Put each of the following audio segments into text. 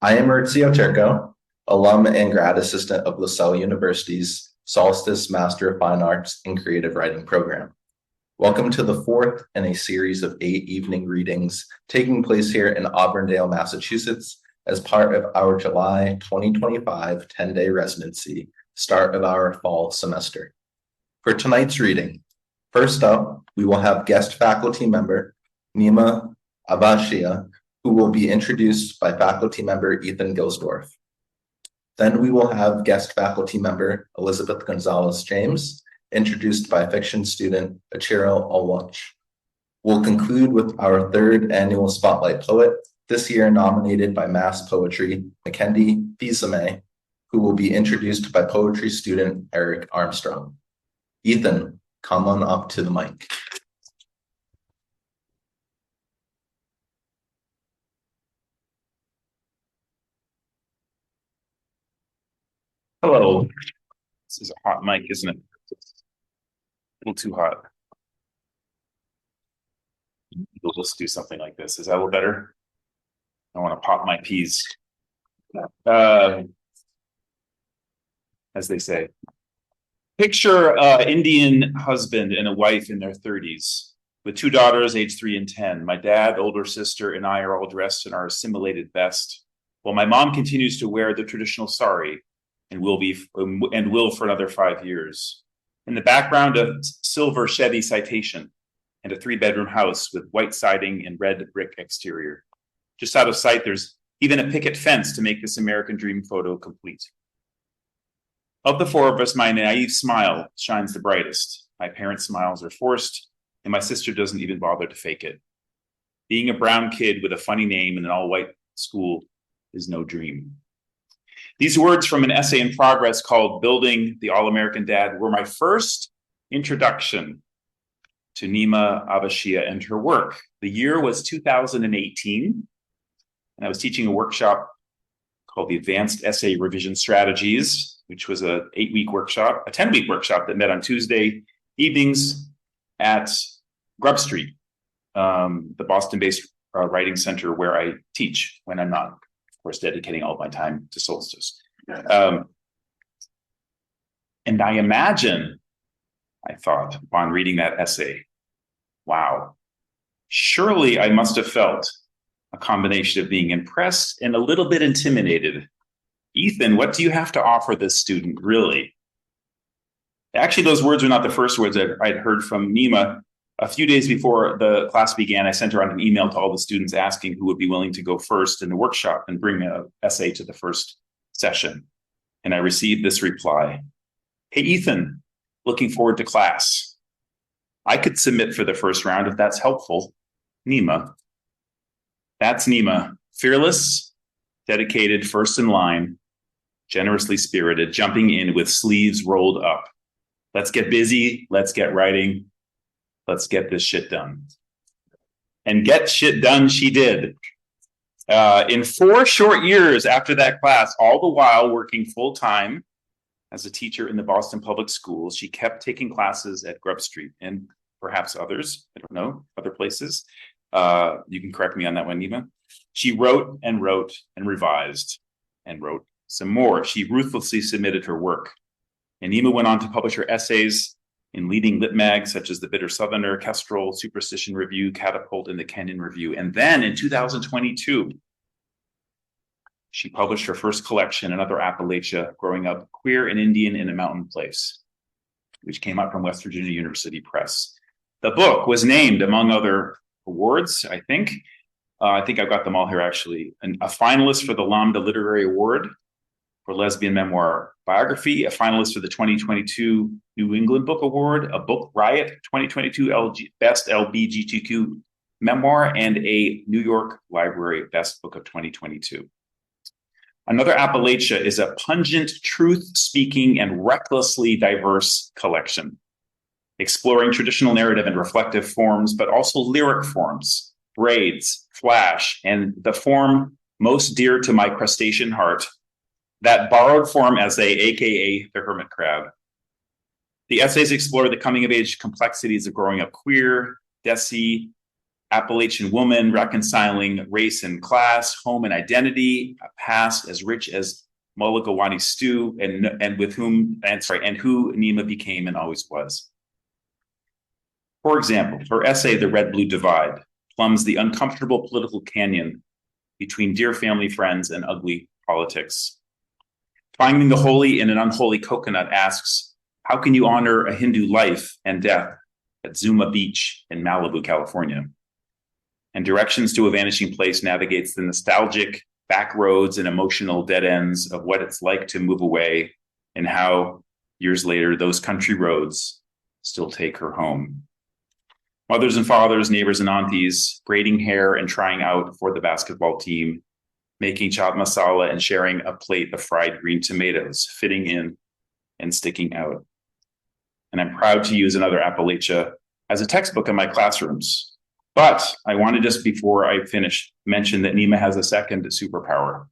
I am Maurizio Turco, alum and grad assistant of LaSalle University's Solstice Master of Fine Arts in Creative Writing program. Welcome to the fourth in a series of 8 evening readings taking place here in Auburndale, Massachusetts, as part of our July 2025 10-day residency, start of our fall semester. For tonight's reading, first up, we will have guest faculty member Neema Avashia, who will be introduced by faculty member Ethan Gilsdorf. Then we will have guest faculty member Elizabeth Gonzalez James, introduced by fiction student Achiro Olwach. We'll conclude with our third annual Spotlight Poet, this year nominated by Mass Poetry, Mckendy Fils-Aimé, who will be introduced by poetry student Eric Armstrong. Ethan, come on up to the mic. Hello. This is a hot mic, isn't it? A little too hot. We'll just do something like this. Is that a little better? I want to pop my peas. As they say. Picture an Indian husband and a wife in their 30s with 2 daughters aged 3 and 10. My dad, older sister, and I are all dressed in our assimilated best, while my mom continues to wear the traditional sari and will for another 5 years. In the background, a silver Chevy Citation and a 3-bedroom house with white siding and red brick exterior. Just out of sight, there's even a picket fence to make this American dream photo complete. Of the 4 of us, my naive smile shines the brightest. My parents' smiles are forced, and my sister doesn't even bother to fake it. Being a brown kid with a funny name in an all-white school is no dream. These words from an essay in progress called Building the All-American Dad were my first introduction to Neema Avashia and her work. The year was 2018, and I was teaching a workshop called the Advanced Essay Revision Strategies, which was a 10-week workshop that met on Tuesday evenings at Grub Street, the Boston-based writing center where I teach when I'm not, of course, dedicating all my time to Solstice. And I imagine, I thought, upon reading that essay, wow, surely I must have felt a combination of being impressed and a little bit intimidated. Ethan, what do you have to offer this student, really? Actually, those words were not the first words I'd heard from Neema. A few days before the class began, I sent around an email to all the students asking who would be willing to go first in the workshop and bring an essay to the first session. And I received this reply. Hey, Ethan, looking forward to class. I could submit for the first round if that's helpful. Neema. That's Neema. Fearless, dedicated, first in line, generously spirited, jumping in with sleeves rolled up. Let's get busy. Let's get writing. Let's get this shit done. And get shit done she did. In 4 short years after that class, all the while working full-time as a teacher in the Boston Public Schools, she kept taking classes at Grub Street and perhaps others, I don't know, other places. You can correct me on that one, Neema. She wrote and wrote and revised and wrote some more. She ruthlessly submitted her work. And Neema went on to publish her essays in leading lit mags such as The Bitter Southerner, Kestrel, Superstition Review, Catapult, and the Kenyon Review. And then in 2022, she published her first collection, Another Appalachia, Growing Up Queer and Indian in a Mountain Place, which came out from West Virginia University Press. The book was named, among other awards, I think I've got them all here actually, a finalist for the Lambda Literary Award for Lesbian Memoir Biography, a finalist for the 2022 New England Book Award, a Book Riot 2022 Best LBGTQ Memoir, and a New York Library Best Book of 2022. Another Appalachia is a pungent, truth-speaking, and recklessly diverse collection, exploring traditional narrative and reflective forms, but also lyric forms, braids, flash, and the form most dear to my crustacean heart, that borrowed form essay, aka the hermit crab. The essays explore the coming-of-age complexities of growing up queer, desi, Appalachian woman reconciling race and class, home and identity, a past as rich as mulligatawny stew, and who Neema became and always was. For example, her essay, The Red-Blue Divide, plumbs the uncomfortable political canyon between dear family friends and ugly politics. Finding the holy in an unholy coconut asks, how can you honor a Hindu life and death at Zuma Beach in Malibu, California? And Directions to a Vanishing Place navigates the nostalgic back roads and emotional dead ends of what it's like to move away and how, years later, those country roads still take her home. Mothers and fathers, neighbors and aunties, braiding hair and trying out for the basketball team, making chaat masala and sharing a plate of fried green tomatoes, fitting in and sticking out. And I'm proud to use another Appalachia as a textbook in my classrooms. But I want to just, before I finish, mention that Neema has a second superpower.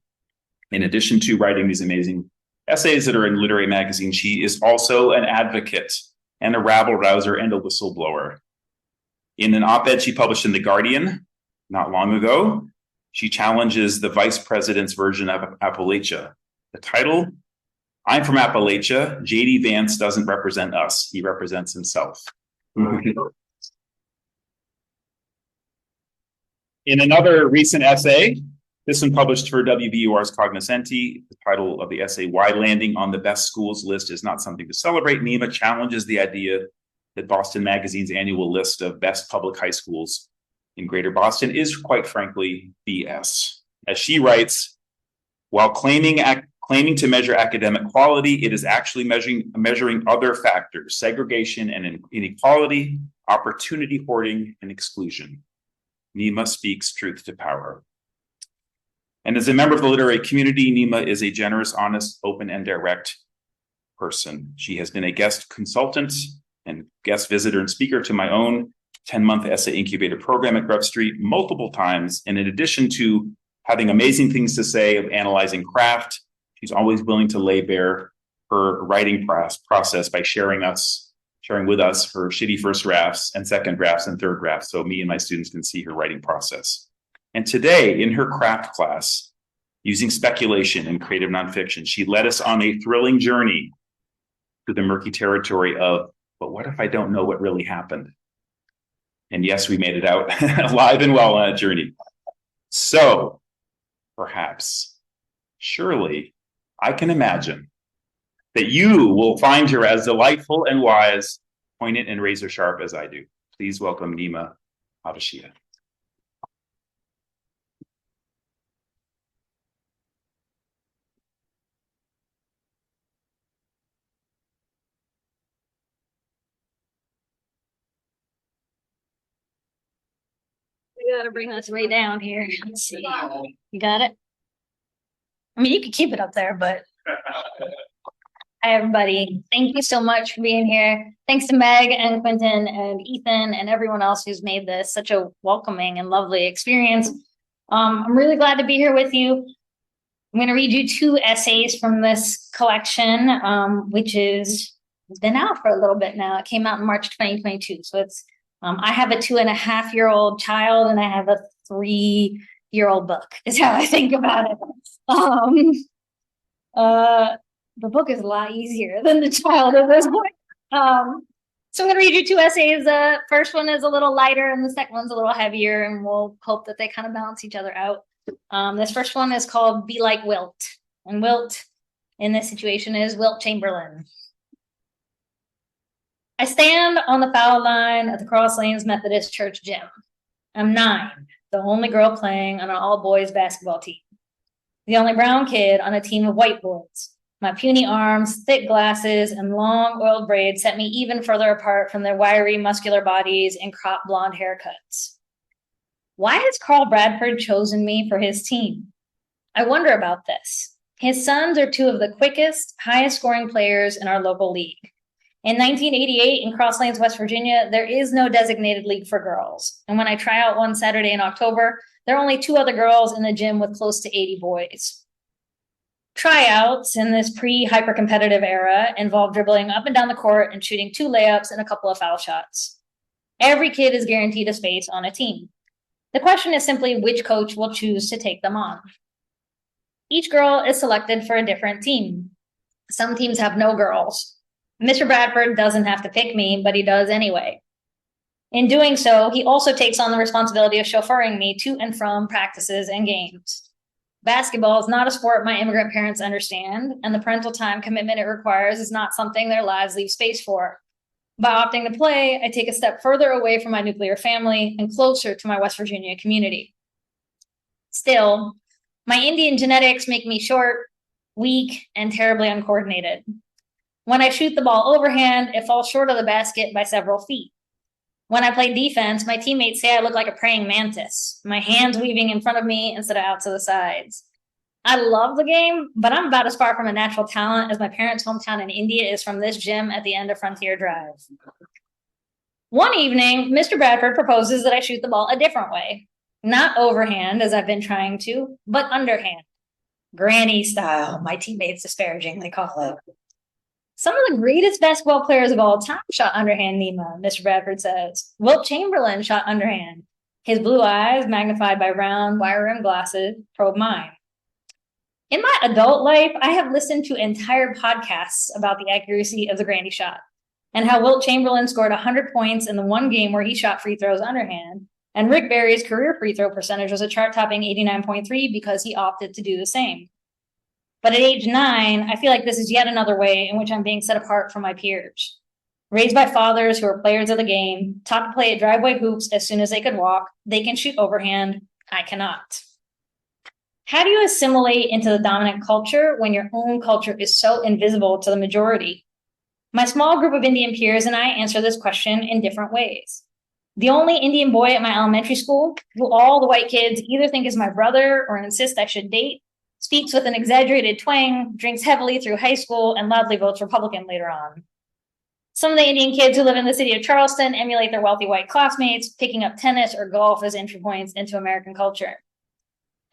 In addition to writing these amazing essays that are in literary magazines, she is also an advocate and a rabble-rouser and a whistleblower. In an op-ed she published in The Guardian not long ago, she challenges the vice president's version of Appalachia. The title, I'm from Appalachia, J.D. Vance doesn't represent us, he represents himself. In another recent essay, this one published for WBUR's Cognoscenti, the title of the essay, Why Landing on the Best Schools List is Not Something to Celebrate, Neema challenges the idea that Boston Magazine's annual list of best public high schools in Greater Boston is, quite frankly, BS. As she writes, while claiming to measure academic quality, it is actually measuring other factors, segregation and inequality, opportunity hoarding, and exclusion. Neema speaks truth to power. And as a member of the literary community, Neema is a generous, honest, open, and direct person. She has been a guest consultant and guest visitor and speaker to my own 10-month essay incubator program at Grub Street multiple times. And in addition to having amazing things to say of analyzing craft, she's always willing to lay bare her writing process by sharing with us her shitty first drafts and second drafts and third drafts, so me and my students can see her writing process. And today, in her craft class, using speculation and creative nonfiction, she led us on a thrilling journey through the murky territory of, but what if I don't know what really happened? And yes, we made it out alive and well on a journey. So, perhaps, surely, I can imagine that you will find her as delightful and wise, poignant and razor sharp as I do. Please welcome Neema Avashia. We gotta bring this way down here. Let's see. You got it? I mean, you could keep it up there, but hi, everybody. Thank you so much for being here. Thanks to Meg and Quentin and Ethan and everyone else who's made this such a welcoming and lovely experience. I'm really glad to be here with you. I'm going to read you 2 essays from this collection, which has been out for a little bit now. It came out in March 2022. So it's I have a 2.5-year-old child and I have a 3-year-old book, is how I think about it. The book is a lot easier than the child at this point. So I'm going to read you 2 essays. The first one is a little lighter and the second one's a little heavier, and we'll hope that they kind of balance each other out. This first one is called Be Like Wilt. And Wilt in this situation is Wilt Chamberlain. I stand on the foul line at the Cross Lanes Methodist Church gym. I'm 9, the only girl playing on an all-boys basketball team. The only brown kid on a team of white boys. My puny arms, thick glasses, and long oiled braids set me even further apart from their wiry, muscular bodies and cropped blonde haircuts. Why has Carl Bradford chosen me for his team? I wonder about this. His sons are 2 of the quickest, highest scoring players in our local league. In 1988 in Cross Lanes, West Virginia, there is no designated league for girls. And when I try out one Saturday in October, there are only 2 other girls in the gym with close to 80 boys. Tryouts in this pre-hyper-competitive era involve dribbling up and down the court and shooting 2 layups and a couple of foul shots. Every kid is guaranteed a space on a team. The question is simply which coach will choose to take them on. Each girl is selected for a different team. Some teams have no girls. Mr. Bradford doesn't have to pick me, but he does anyway. In doing so, he also takes on the responsibility of chauffeuring me to and from practices and games. Basketball is not a sport my immigrant parents understand, and the parental time commitment it requires is not something their lives leave space for. By opting to play, I take a step further away from my nuclear family and closer to my West Virginia community. Still, my Indian genetics make me short, weak, and terribly uncoordinated. When I shoot the ball overhand, it falls short of the basket by several feet. When I play defense, my teammates say I look like a praying mantis, my hands weaving in front of me instead of out to the sides. I love the game, but I'm about as far from a natural talent as my parents' hometown in India is from this gym at the end of Frontier Drive. One evening, Mr. Bradford proposes that I shoot the ball a different way. Not overhand, as I've been trying to, but underhand. Granny style, my teammates disparagingly call it. Some of the greatest basketball players of all time shot underhand, Neema, Mr. Bradford says. Wilt Chamberlain shot underhand. His blue eyes, magnified by round, wire-rimmed glasses, probe mine. In my adult life, I have listened to entire podcasts about the accuracy of the Granny shot and how Wilt Chamberlain scored 100 points in the one game where he shot free throws underhand, and Rick Barry's career free throw percentage was a chart-topping 89.3 because he opted to do the same. But at age 9, I feel like this is yet another way in which I'm being set apart from my peers. Raised by fathers who are players of the game, taught to play at driveway hoops as soon as they could walk, they can shoot overhand, I cannot. How do you assimilate into the dominant culture when your own culture is so invisible to the majority? My small group of Indian peers and I answer this question in different ways. The only Indian boy at my elementary school, who all the white kids either think is my brother or insist I should date, speaks with an exaggerated twang, drinks heavily through high school, and loudly votes Republican later on. Some of the Indian kids who live in the city of Charleston emulate their wealthy white classmates, picking up tennis or golf as entry points into American culture.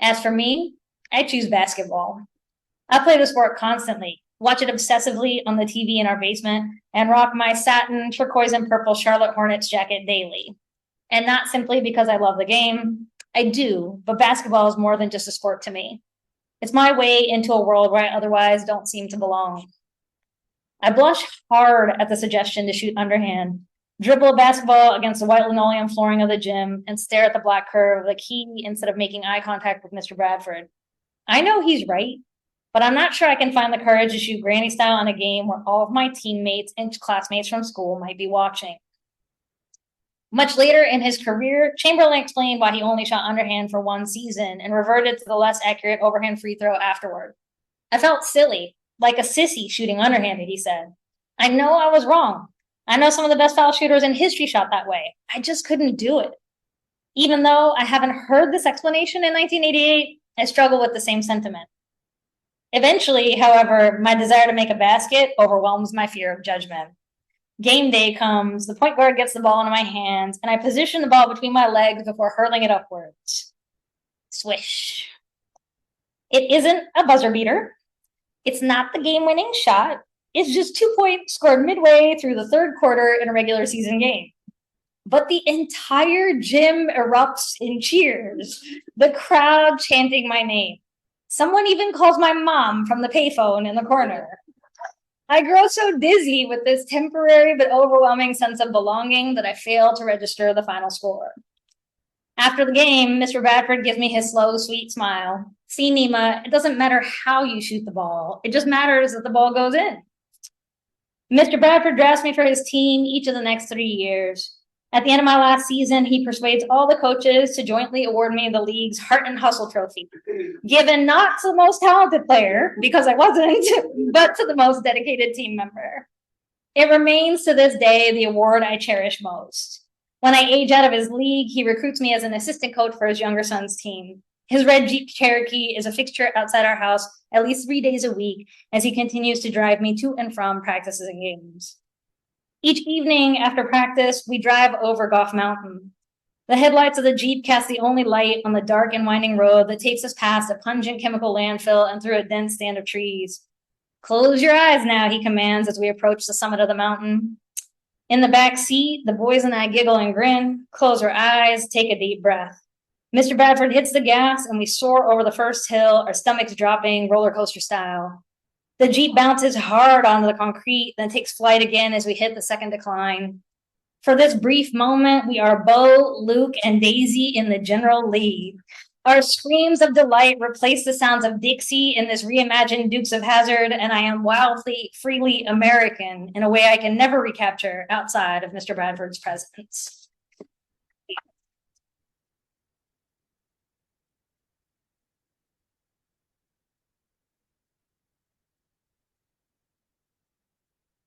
As for me, I choose basketball. I play the sport constantly, watch it obsessively on the TV in our basement, and rock my satin, turquoise, and purple Charlotte Hornets jacket daily. And not simply because I love the game. I do, but basketball is more than just a sport to me. It's my way into a world where I otherwise don't seem to belong. I blush hard at the suggestion to shoot underhand, dribble a basketball against the white linoleum flooring of the gym, and stare at the black curve of the key instead of making eye contact with Mr. Bradford. I know he's right, but I'm not sure I can find the courage to shoot granny style in a game where all of my teammates and classmates from school might be watching. Much later in his career, Chamberlain explained why he only shot underhand for one season and reverted to the less accurate overhand free throw afterward. I felt silly, like a sissy shooting underhanded, he said. I know I was wrong. I know some of the best foul shooters in history shot that way. I just couldn't do it. Even though I haven't heard this explanation in 1988, I struggle with the same sentiment. Eventually, however, my desire to make a basket overwhelms my fear of judgment. Game day comes, the point guard gets the ball into my hands, and I position the ball between my legs before hurling it upwards. Swish. It isn't a buzzer beater. It's not the game-winning shot. It's just 2 points scored midway through the third quarter in a regular season game. But the entire gym erupts in cheers, the crowd chanting my name. Someone even calls my mom from the payphone in the corner. I grow so dizzy with this temporary but overwhelming sense of belonging that I fail to register the final score. After the game, Mr. Bradford gives me his slow, sweet smile. See, Neema, it doesn't matter how you shoot the ball. It just matters that the ball goes in. Mr. Bradford drafts me for his team each of the next 3 years. At the end of my last season, he persuades all the coaches to jointly award me the league's Heart and Hustle Trophy, given not to the most talented player, because I wasn't, but to the most dedicated team member. It remains to this day the award I cherish most. When I age out of his league, he recruits me as an assistant coach for his younger son's team. His red Jeep Cherokee is a fixture outside our house at least 3 days a week as he continues to drive me to and from practices and games. Each evening after practice, we drive over Goff Mountain. The headlights of the Jeep cast the only light on the dark and winding road that takes us past a pungent chemical landfill and through a dense stand of trees. Close your eyes now, he commands as we approach the summit of the mountain. In the back seat, the boys and I giggle and grin, close our eyes, take a deep breath. Mr. Bradford hits the gas and we soar over the first hill, our stomachs dropping roller coaster style. The Jeep bounces hard onto the concrete, then takes flight again as we hit the second decline. For this brief moment, we are Bo, Luke, and Daisy in the general lead. Our screams of delight replace the sounds of Dixie in this reimagined Dukes of Hazzard, and I am wildly, freely American in a way I can never recapture outside of Mr. Bradford's presence.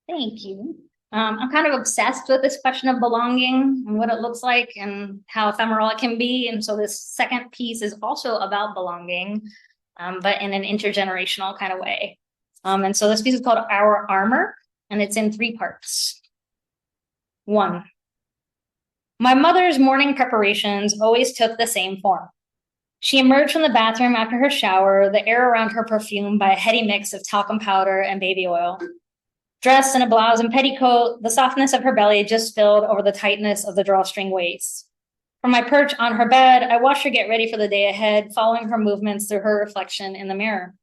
Thank you. I'm kind of obsessed with this question of belonging and what it looks like and how ephemeral it can be. And so this second piece is also about belonging, but in an intergenerational kind of way. And so this piece is called Our Armor, and it's in 3 parts. 1. My mother's morning preparations always took the same form. She emerged from the bathroom after her shower, the air around her perfumed by a heady mix of talcum powder and baby oil. Dressed in a blouse and petticoat, the softness of her belly just spilled over the tightness of the drawstring waist. From my perch on her bed, I watched her get ready for the day ahead, following her movements through her reflection in the mirror.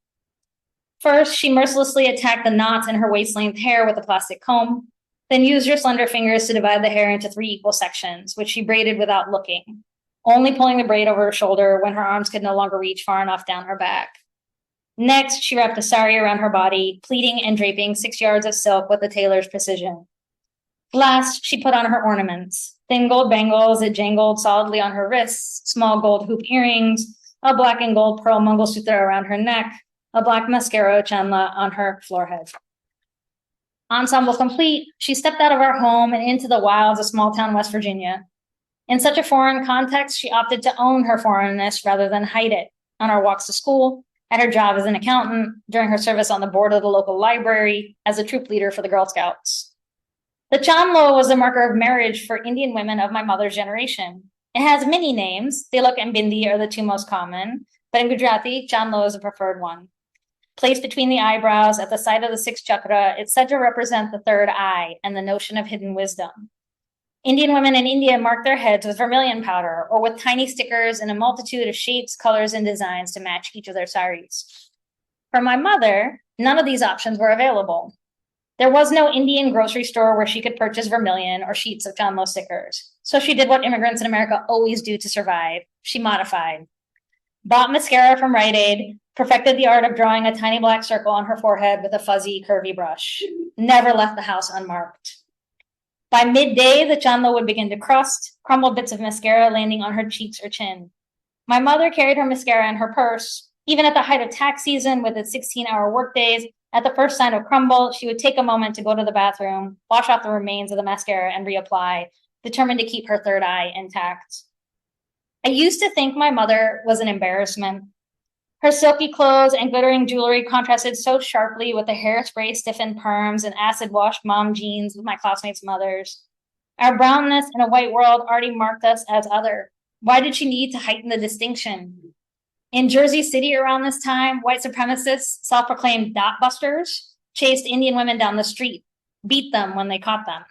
First, she mercilessly attacked the knots in her waist-length hair with a plastic comb, then used her slender fingers to divide the hair into 3 equal sections, which she braided without looking, only pulling the braid over her shoulder when her arms could no longer reach far enough down her back. Next, she wrapped a sari around her body, pleating and draping 6 yards of silk with the tailor's precision. Last, she put on her ornaments, thin gold bangles that jangled solidly on her wrists, small gold hoop earrings, a black and gold pearl mangalsutra around her neck, a black mascara chandla on her forehead. Ensemble complete, she stepped out of our home and into the wilds of small town West Virginia. In such a foreign context, she opted to own her foreignness rather than hide it. On our walks to school, at her job as an accountant, during her service on the board of the local library, as a troop leader for the Girl Scouts. The Chanlo was the marker of marriage for Indian women of my mother's generation. It has many names. Tilak and Bindi are the 2 most common, but in Gujarati, Chanlo is the preferred one. Placed between the eyebrows at the side of the 6th chakra, it's said to represent the 3rd eye and the notion of hidden wisdom. Indian women in India mark their heads with vermilion powder or with tiny stickers in a multitude of shapes, colors, and designs to match each of their saris. For my mother, none of these options were available. There was no Indian grocery store where she could purchase vermilion or sheets of Chanlo stickers. So she did what immigrants in America always do to survive. She modified. Bought mascara from Rite Aid, perfected the art of drawing a tiny black circle on her forehead with a fuzzy, curvy brush. Never left the house unmarked. By midday, the Chanlo would begin to crust, crumbled bits of mascara landing on her cheeks or chin. My mother carried her mascara in her purse. Even at the height of tax season with its 16-hour workdays, at the first sign of crumble, she would take a moment to go to the bathroom, wash off the remains of the mascara, and reapply, determined to keep her 3rd eye intact. I used to think my mother was an embarrassment. Her silky clothes and glittering jewelry contrasted so sharply with the hairspray stiffened perms and acid-washed mom jeans of my classmates' mothers. Our brownness in a white world already marked us as other. Why did she need to heighten the distinction? In Jersey City around this time, white supremacists, self-proclaimed dot busters, chased Indian women down the street, beat them when they caught them.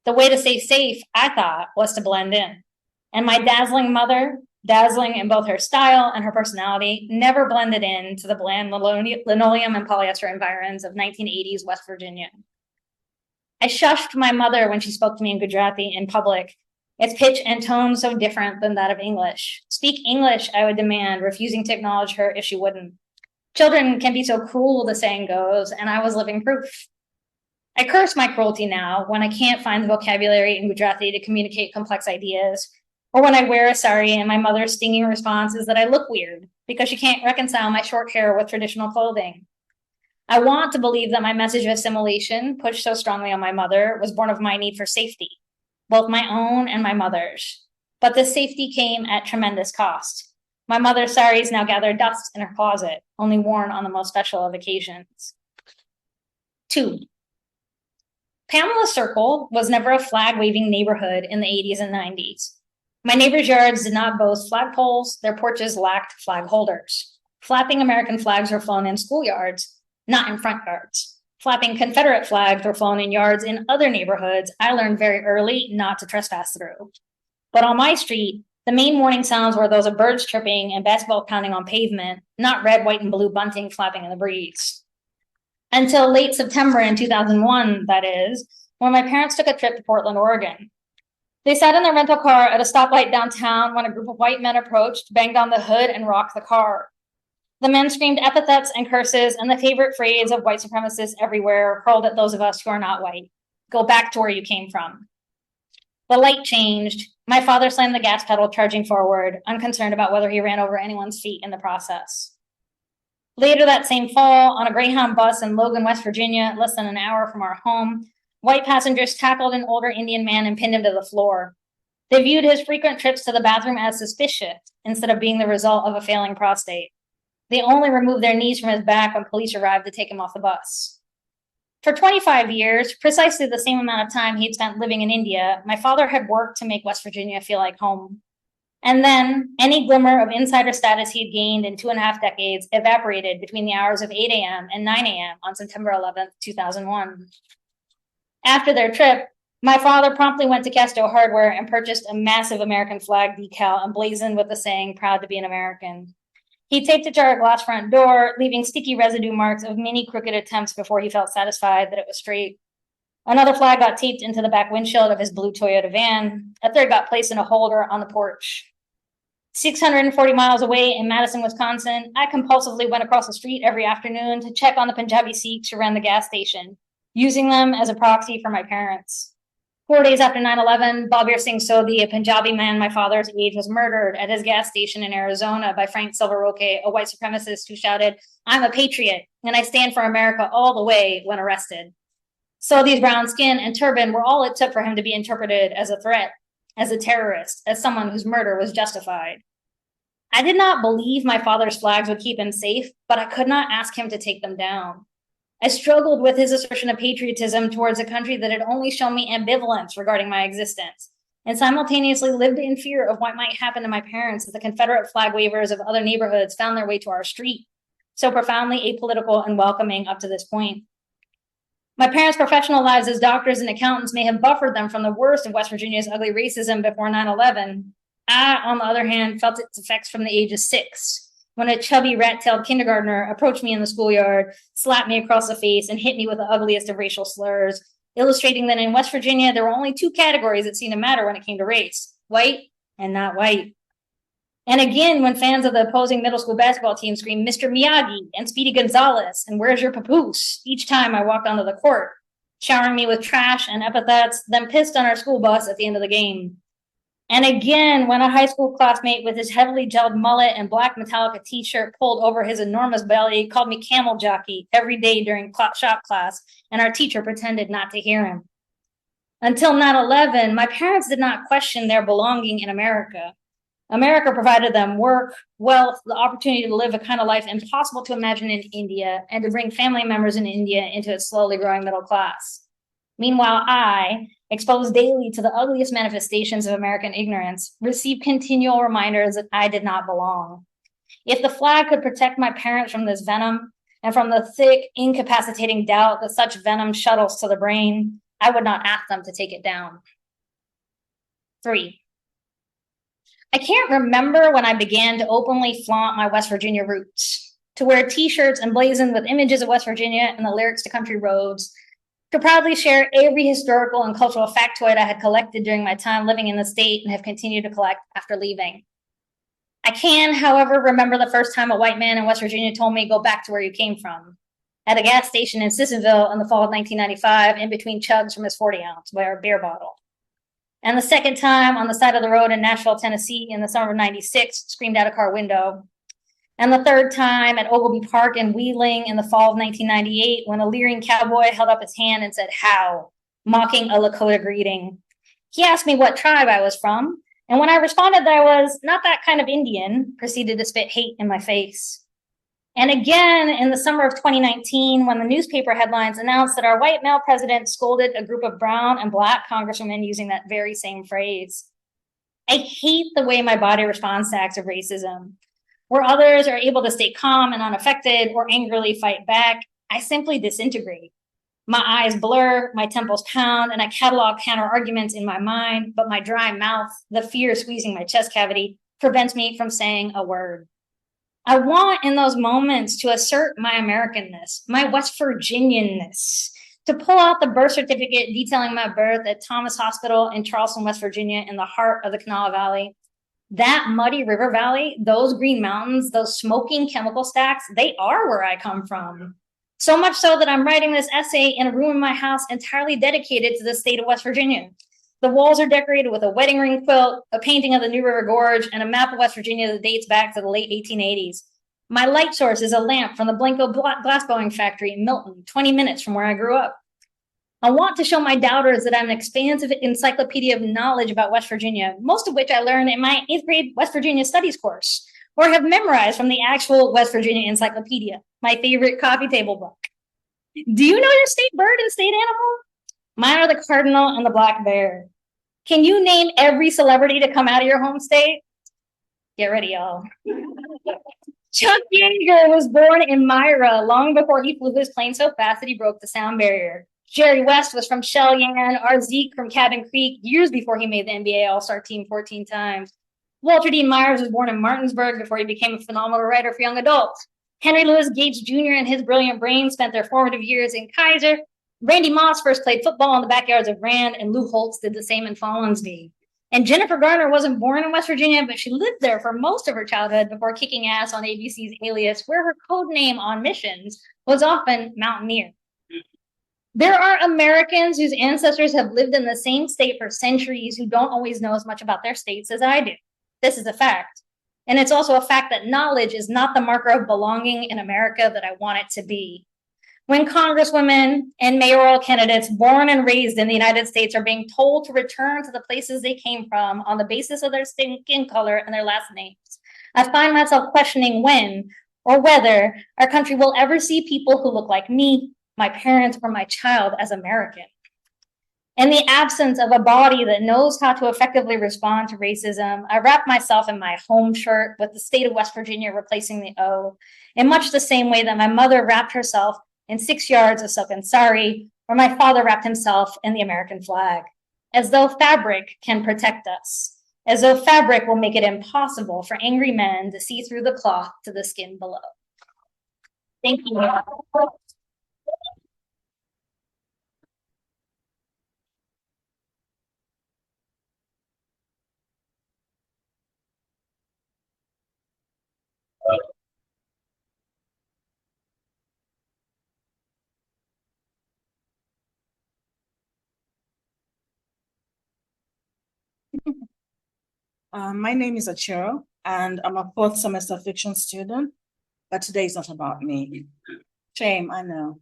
The way to stay safe, I thought, was to blend in. And my dazzling mother, dazzling in both her style and her personality, never blended in to the bland linoleum and polyester environs of 1980s West Virginia. I shushed my mother when she spoke to me in Gujarati in public, its pitch and tone so different than that of English. Speak English, I would demand, refusing to acknowledge her if she wouldn't. Children can be so cruel, the saying goes, and I was living proof. I curse my cruelty now when I can't find the vocabulary in Gujarati to communicate complex ideas, or when I wear a sari and my mother's stinging response is that I look weird because she can't reconcile my short hair with traditional clothing. I want to believe that my message of assimilation, pushed so strongly on my mother, was born of my need for safety, both my own and my mother's. But this safety came at tremendous cost. My mother's saris now gather dust in her closet, only worn on the most special of occasions. 2. Pamela Circle was never a flag-waving neighborhood in the 80s and 90s. My neighbors' yards did not boast flagpoles, their porches lacked flag holders. Flapping American flags were flown in schoolyards, not in front yards. Flapping Confederate flags were flown in yards in other neighborhoods I learned very early not to trespass through. But on my street, The main warning sounds were those of birds chirping and basketball pounding on pavement, not red, white, and blue bunting flapping in the breeze. Until late September in 2001, that is, when my parents took a trip to Portland, Oregon. They sat in their rental car at a stoplight downtown when a group of white men approached, banged on the hood, and rocked the car. The men screamed epithets and curses, and the favorite phrase of white supremacists everywhere hurled at those of us who are not white. Go back to where you came from. The light changed. My father slammed the gas pedal, charging forward, unconcerned about whether he ran over anyone's feet in the process. Later that same fall, on a Greyhound bus in Logan, West Virginia, less than an hour from our home, white passengers tackled an older Indian man and pinned him to the floor. They viewed his frequent trips to the bathroom as suspicious instead of being the result of a failing prostate. They only removed their knees from his back when police arrived to take him off the bus. For 25 years, precisely the same amount of time he'd spent living in India, my father had worked to make West Virginia feel like home. And then any glimmer of insider status he'd gained in 2.5 decades evaporated between the hours of 8 a.m. and 9 a.m. on September 11th, 2001. After their trip, my father promptly went to Casto Hardware and purchased a massive American flag decal emblazoned with the saying, "Proud to be an American." He taped it to our glass front door, leaving sticky residue marks of many crooked attempts before he felt satisfied that it was straight. Another flag got taped into the back windshield of his blue Toyota van. A third got placed in a holder on the porch. 640 miles away in Madison, Wisconsin, I compulsively went across the street every afternoon to check on the Punjabi Sikhs who ran the gas station, using them as a proxy for my parents. 4 days after 9/11, Balbir Singh Sodhi, a Punjabi man my father's age, was murdered at his gas station in Arizona by Frank Silverroque, a white supremacist who shouted, "I'm a patriot, and I stand for America all the way," when arrested. Sodhi's brown skin and turban were all it took for him to be interpreted as a threat, as a terrorist, as someone whose murder was justified. I did not believe my father's flags would keep him safe, but I could not ask him to take them down. I struggled with his assertion of patriotism towards a country that had only shown me ambivalence regarding my existence, and simultaneously lived in fear of what might happen to my parents as the Confederate flag wavers of other neighborhoods found their way to our street, so profoundly apolitical and welcoming up to this point. My parents' professional lives as doctors and accountants may have buffered them from the worst of West Virginia's ugly racism before 9/11. I, on the other hand, felt its effects from the age of 6. When a chubby, rat-tailed kindergartner approached me in the schoolyard, slapped me across the face, and hit me with the ugliest of racial slurs, illustrating that in West Virginia, there were only 2 categories that seemed to matter when it came to race: white and not white. And again, when fans of the opposing middle school basketball team screamed, "Mr. Miyagi" and "Speedy Gonzalez" and "Where's your papoose?" each time I walked onto the court, showering me with trash and epithets, then pissed on our school bus at the end of the game. And again, when a high school classmate with his heavily gelled mullet and black Metallica t-shirt pulled over his enormous belly called me camel jockey every day during shop class, and our teacher pretended not to hear him. Until 9/11, my parents did not question their belonging in America. America provided them work, wealth, the opportunity to live a kind of life impossible to imagine in India, and to bring family members in India into its slowly growing middle class. Meanwhile, I, exposed daily to the ugliest manifestations of American ignorance, received continual reminders that I did not belong. If the flag could protect my parents from this venom, and from the thick, incapacitating doubt that such venom shuttles to the brain, I would not ask them to take it down. 3. I can't remember when I began to openly flaunt my West Virginia roots, to wear t-shirts emblazoned with images of West Virginia and the lyrics to Country Roads, to proudly share every historical and cultural factoid I had collected during my time living in the state and have continued to collect after leaving. I can, however, remember the first time a white man in West Virginia told me, "Go back to where you came from," at a gas station in Sissonville in the fall of 1995, in between chugs from his 40-ounce beer bottle. And the second time on the side of the road in Nashville, Tennessee in the summer of 96, screamed out a car window. And the third time at Ogilvy Park in Wheeling in the fall of 1998, when a leering cowboy held up his hand and said, "How?" mocking a Lakota greeting. He asked me what tribe I was from, and when I responded that I was not that kind of Indian, proceeded to spit hate in my face. And again, in the summer of 2019, when the newspaper headlines announced that our white male president scolded a group of brown and black congresswomen using that very same phrase. I hate the way my body responds to acts of racism. Where others are able to stay calm and unaffected or angrily fight back, I simply disintegrate. My eyes blur, my temples pound, and I catalog counter arguments in my mind, but my dry mouth, the fear squeezing my chest cavity, prevents me from saying a word. I want in those moments to assert my Americanness, my West Virginianness, to pull out the birth certificate detailing my birth at Thomas Hospital in Charleston, West Virginia, in the heart of the Kanawha Valley. That muddy river valley, those green mountains, those smoking chemical stacks, they are where I come from. So much so that I'm writing this essay in a room in my house entirely dedicated to the state of West Virginia. The walls are decorated with a wedding ring quilt, a painting of the New River Gorge, and a map of West Virginia that dates back to the late 1880s. My light source is a lamp from the Blanco glassblowing factory in Milton, 20 minutes from where I grew up. I want to show my doubters that I'm an expansive encyclopedia of knowledge about West Virginia, most of which I learned in my 8th grade West Virginia studies course, or have memorized from the actual West Virginia Encyclopedia, my favorite coffee table book. Do you know your state bird and state animal? Mine are the cardinal and the black bear. Can you name every celebrity to come out of your home state? Get ready, y'all. Chuck Yeager was born in Myra long before he flew his plane so fast that he broke the sound barrier. Jerry West was from Cheyenne, Art Zeke from Cabin Creek years before he made the NBA All-Star team 14 times. Walter D. Myers was born in Martinsburg before he became a phenomenal writer for young adults. Henry Louis Gates Jr. and his brilliant brain spent their formative years in Kaiser. Randy Moss first played football in the backyards of Rand, and Lou Holtz did the same in Fallonsby. And Jennifer Garner wasn't born in West Virginia, but she lived there for most of her childhood before kicking ass on ABC's Alias, where her code name on missions was often Mountaineer. There are Americans whose ancestors have lived in the same state for centuries who don't always know as much about their states as I do. This is a fact. And it's also a fact that knowledge is not the marker of belonging in America that I want it to be. When congresswomen and mayoral candidates born and raised in the United States are being told to return to the places they came from on the basis of their skin color and their last names, I find myself questioning when or whether our country will ever see people who look like me, my parents, or my child as American. In the absence of a body that knows how to effectively respond to racism, I wrap myself in my home shirt with the state of West Virginia replacing the O, in much the same way that my mother wrapped herself in 6 yards of silken sari, or my father wrapped himself in the American flag, as though fabric can protect us, as though fabric will make it impossible for angry men to see through the cloth to the skin below. Thank you. My name is Achiro, and I'm a 4th semester fiction student, but today is not about me. Shame, I know.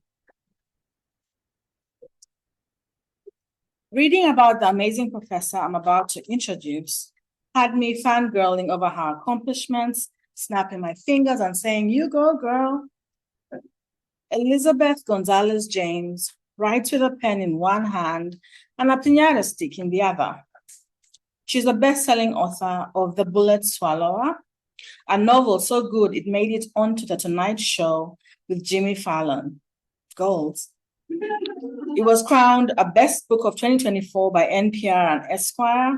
Reading about the amazing professor I'm about to introduce had me fangirling over her accomplishments, snapping my fingers and saying, "You go, girl." Elizabeth Gonzalez James writes with a pen in one hand and a piñata stick in the other. She's a best-selling author of The Bullet Swallower, a novel so good it made it onto The Tonight Show with Jimmy Fallon. Goals. It was crowned a Best Book of 2024 by NPR and Esquire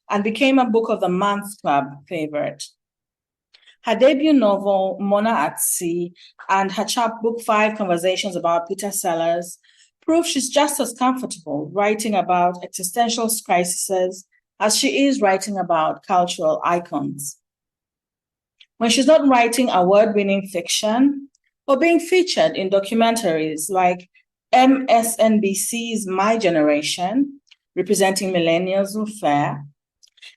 and became a Book of the Month Club favorite. Her debut novel, Mona at Sea, and her chapbook 5 Conversations about Peter Sellers prove she's just as comfortable writing about existential crises as she is writing about cultural icons. When she's not writing award-winning fiction or being featured in documentaries like MSNBC's My Generation, representing millennials who fare,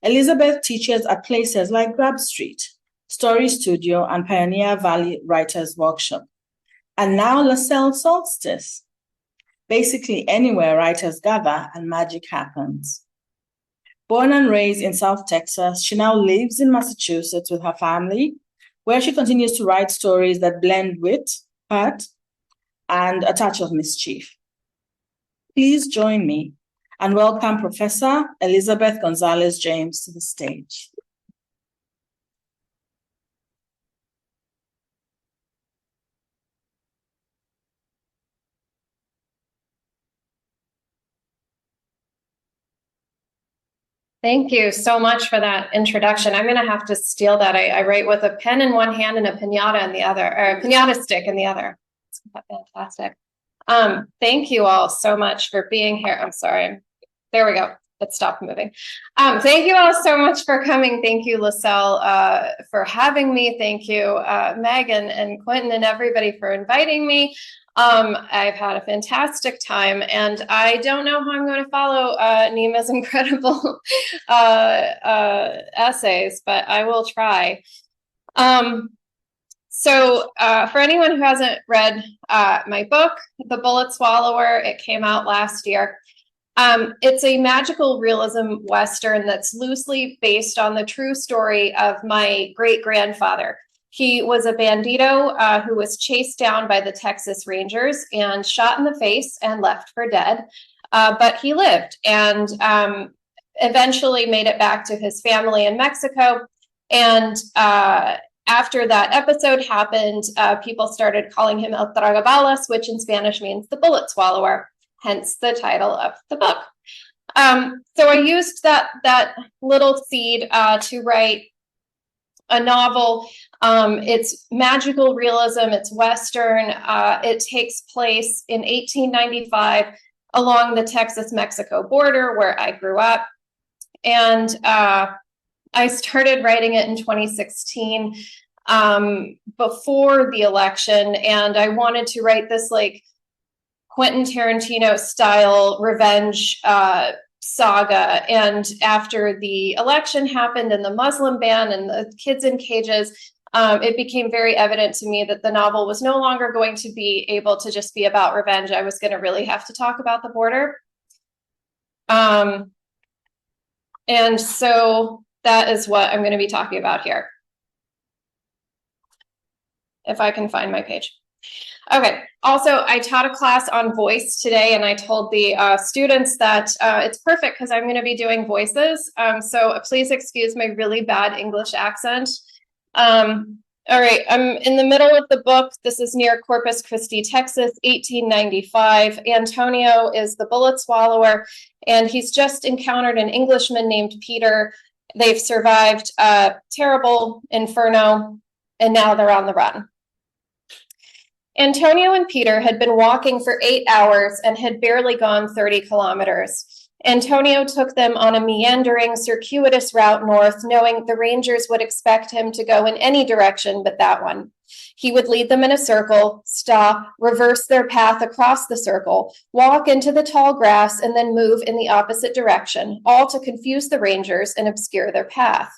Elizabeth teaches at places like Grab Street, Story Studio, and Pioneer Valley Writers Workshop, and now LaSalle Solstice. Basically anywhere writers gather and magic happens. Born and raised in South Texas, she now lives in Massachusetts with her family, where she continues to write stories that blend wit, hurt, and a touch of mischief. Please join me and welcome Professor Elizabeth Gonzalez James to the stage. Thank you so much for that introduction. I'm going to have to steal that. I write with a pen in one hand and a piñata in the other, or a piñata stick in the other. It's fantastic. Thank you all so much for being here. I'm sorry. There we go. It stopped moving. Thank you all so much for coming. Thank you, LaSalle, for having me. Thank you, Meg and Quentin and everybody for inviting me. I've had a fantastic time, and I don't know how I'm going to follow Neema's incredible essays, but I will try. So for anyone who hasn't read my book, The Bullet Swallower, it came out last year. It's a magical realism Western that's loosely based on the true story of my great-grandfather. He was a bandito who was chased down by the Texas Rangers and shot in the face and left for dead. But he lived and eventually made it back to his family in Mexico. And after that episode happened, people started calling him El Tragabalas, which in Spanish means the bullet swallower, hence the title of the book. So I used that little seed to write a novel. It's magical realism, it's Western. It takes place in 1895 along the Texas-Mexico border where I grew up. And I started writing it in 2016 before the election. And I wanted to write this like Quentin Tarantino style revenge saga. And after the election happened and the Muslim ban and the kids in cages, it became very evident to me that the novel was no longer going to be able to just be about revenge. I was going to really have to talk about the border. And so that is what I'm going to be talking about here. If I can find my page. Okay, also I taught a class on voice today, and I told the students that it's perfect because I'm going to be doing voices. So please excuse my really bad English accent. All right, I'm in the middle of the book. This is near Corpus Christi, Texas, 1895. Antonio is the bullet swallower, and he's just encountered an Englishman named Peter. They've survived a terrible inferno, and now they're on the run. Antonio and Peter had been walking for 8 hours and had barely gone 30 kilometers. Antonio took them on a meandering, circuitous route north, knowing the Rangers would expect him to go in any direction but that one. He would lead them in a circle, stop, reverse their path across the circle, walk into the tall grass, and then move in the opposite direction, all to confuse the Rangers and obscure their path.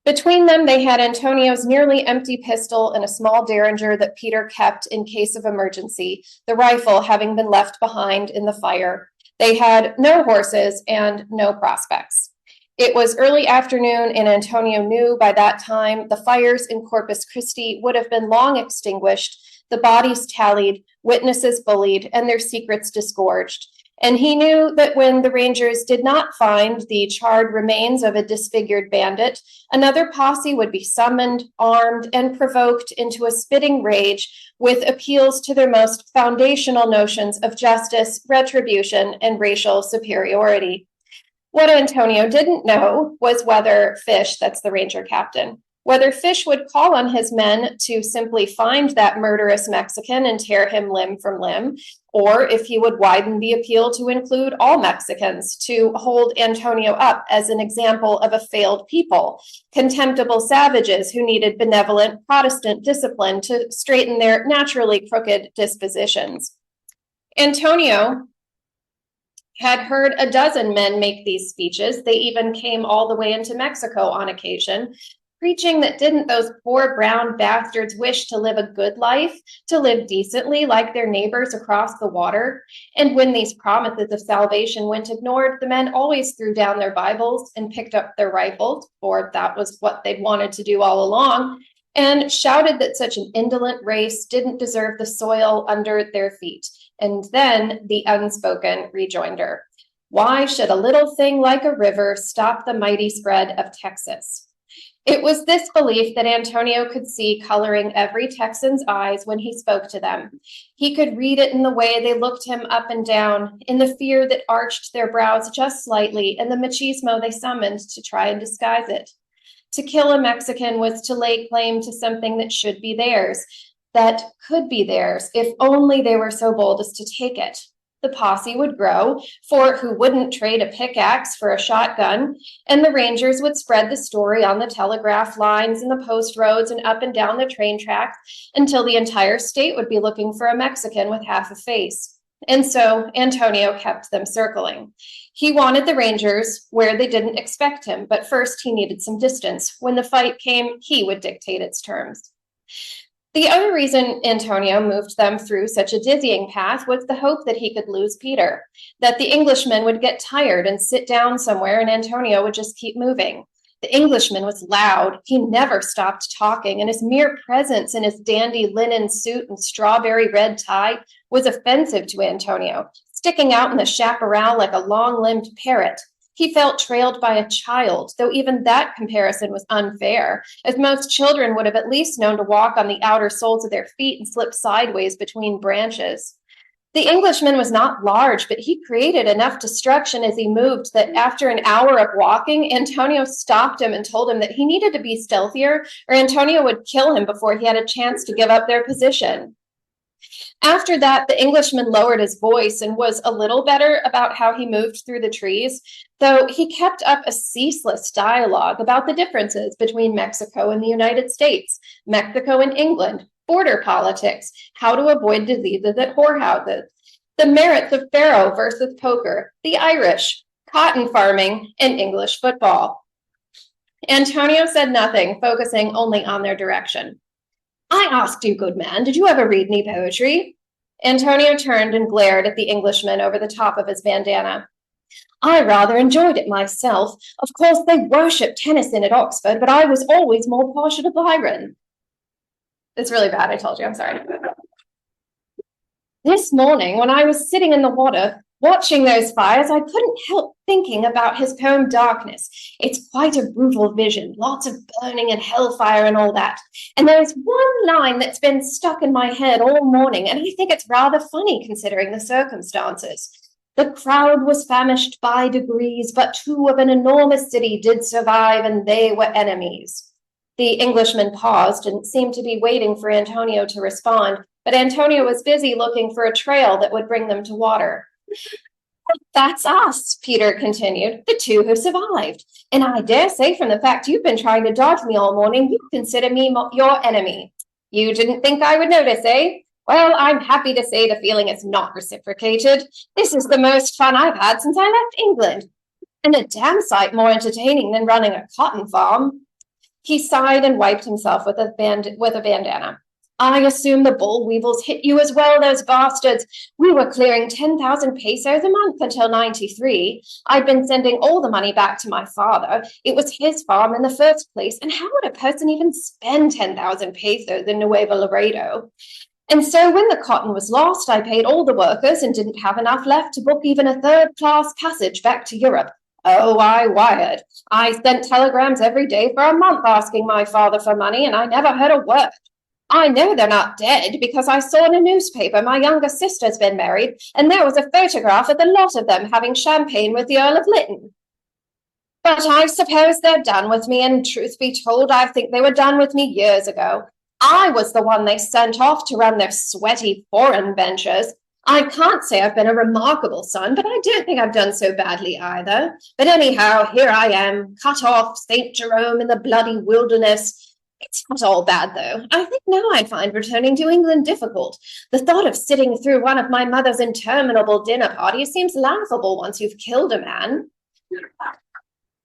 Between them, they had Antonio's nearly empty pistol and a small derringer that Peter kept in case of emergency, the rifle having been left behind in the fire. They had no horses and no prospects. It was early afternoon, and Antonio knew by that time the fires in Corpus Christi would have been long extinguished, the bodies tallied, witnesses bullied, and their secrets disgorged. And he knew that when the Rangers did not find the charred remains of a disfigured bandit, another posse would be summoned, armed, and provoked into a spitting rage with appeals to their most foundational notions of justice, retribution, and racial superiority. What Antonio didn't know was whether Fish, that's the Ranger captain, whether Fish would call on his men to simply find that murderous Mexican and tear him limb from limb, or if he would widen the appeal to include all Mexicans, to hold Antonio up as an example of a failed people, contemptible savages who needed benevolent Protestant discipline to straighten their naturally crooked dispositions. Antonio had heard a dozen men make these speeches. They even came all the way into Mexico on occasion, preaching that didn't those poor brown bastards wish to live a good life, to live decently like their neighbors across the water? And when these promises of salvation went ignored, the men always threw down their Bibles and picked up their rifles, or that was what they'd wanted to do all along, and shouted that such an indolent race didn't deserve the soil under their feet. And then the unspoken rejoinder: why should a little thing like a river stop the mighty spread of Texas? It was this belief that Antonio could see coloring every Texan's eyes when he spoke to them. He could read it in the way they looked him up and down, in the fear that arched their brows just slightly, and the machismo they summoned to try and disguise it. To kill a Mexican was to lay claim to something that should be theirs, that could be theirs, if only they were so bold as to take it. The posse would grow, for who wouldn't trade a pickaxe for a shotgun, and the Rangers would spread the story on the telegraph lines and the post roads and up and down the train tracks until the entire state would be looking for a Mexican with half a face. And so Antonio kept them circling. He wanted the Rangers where they didn't expect him, but first he needed some distance. When the fight came, he would dictate its terms. The other reason Antonio moved them through such a dizzying path was the hope that he could lose Peter, that the Englishman would get tired and sit down somewhere and Antonio would just keep moving. The Englishman was loud. He never stopped talking, and his mere presence in his dandy linen suit and strawberry red tie was offensive to Antonio, sticking out in the chaparral like a long-limbed parrot. He felt trailed by a child, though even that comparison was unfair, as most children would have at least known to walk on the outer soles of their feet and slip sideways between branches. The Englishman was not large, but he created enough destruction as he moved that after an hour of walking, Antonio stopped him and told him that he needed to be stealthier or Antonio would kill him before he had a chance to give up their position. After that, the Englishman lowered his voice and was a little better about how he moved through the trees, though he kept up a ceaseless dialogue about the differences between Mexico and the United States, Mexico and England, border politics, how to avoid diseases at whorehouses, the merits of faro versus poker, the Irish, cotton farming, and English football. Antonio said nothing, focusing only on their direction. I asked you, good man, did you ever read any poetry? Antonio turned and glared at the Englishman over the top of his bandana. I rather enjoyed it myself. Of course, they worship Tennyson at Oxford, but I was always more partial to Byron. It's really bad, I told you, I'm sorry. This morning, when I was sitting in the water, watching those fires, I couldn't help thinking about his poem Darkness. It's quite a brutal vision, lots of burning and hellfire and all that. And there's one line that's been stuck in my head all morning, and I think it's rather funny considering the circumstances. The crowd was famished by degrees, but two of an enormous city did survive, and they were enemies. The Englishman paused and seemed to be waiting for Antonio to respond, but Antonio was busy looking for a trail that would bring them to water. That's us, Peter continued, the two who survived. And I dare say from the fact you've been trying to dodge me all morning, you consider me your enemy. You didn't think I would notice, eh? Well, I'm happy to say the feeling is not reciprocated. This is the most fun I've had since I left England, and a damn sight more entertaining than running a cotton farm. He sighed and wiped himself with a bandana. I assume the bull weevils hit you as well, those bastards. We were clearing 10,000 pesos a month until 93. I'd been sending all the money back to my father. It was his farm in the first place, and how would a person even spend 10,000 pesos in Nuevo Laredo? And so when the cotton was lost, I paid all the workers and didn't have enough left to book even a third-class passage back to Europe. Oh, I wired. I sent telegrams every day for a month asking my father for money, and I never heard a word. I know they're not dead because I saw in a newspaper my younger sister's been married, and there was a photograph of the lot of them having champagne with the Earl of Lytton. But I suppose they're done with me, and truth be told, I think they were done with me years ago. I was the one they sent off to run their sweaty foreign ventures. I can't say I've been a remarkable son, but I don't think I've done so badly either. But anyhow, here I am, cut off, St. Jerome in the bloody wilderness. It's not all bad, though. I think now I find returning to England difficult. The thought of sitting through one of my mother's interminable dinner parties seems laughable once you've killed a man.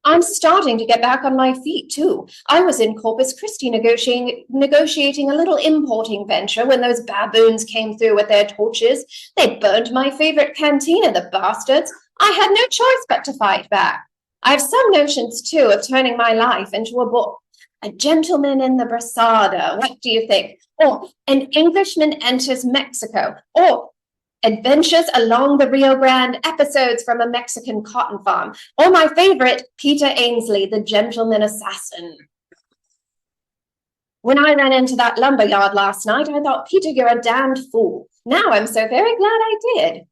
I'm starting to get back on my feet, too. I was in Corpus Christi negotiating a little importing venture when those baboons came through with their torches. They burned my favorite cantina, the bastards. I had no choice but to fight back. I've some notions, too, of turning my life into a book. A Gentleman in the Brasada, what do you think? Or An Englishman Enters Mexico, or Adventures Along the Rio Grande, Episodes from a Mexican Cotton Farm, or my favorite, Peter Ainsley, the Gentleman Assassin. When I ran into that lumber yard last night, I thought, Peter, you're a damned fool. Now I'm so very glad I did.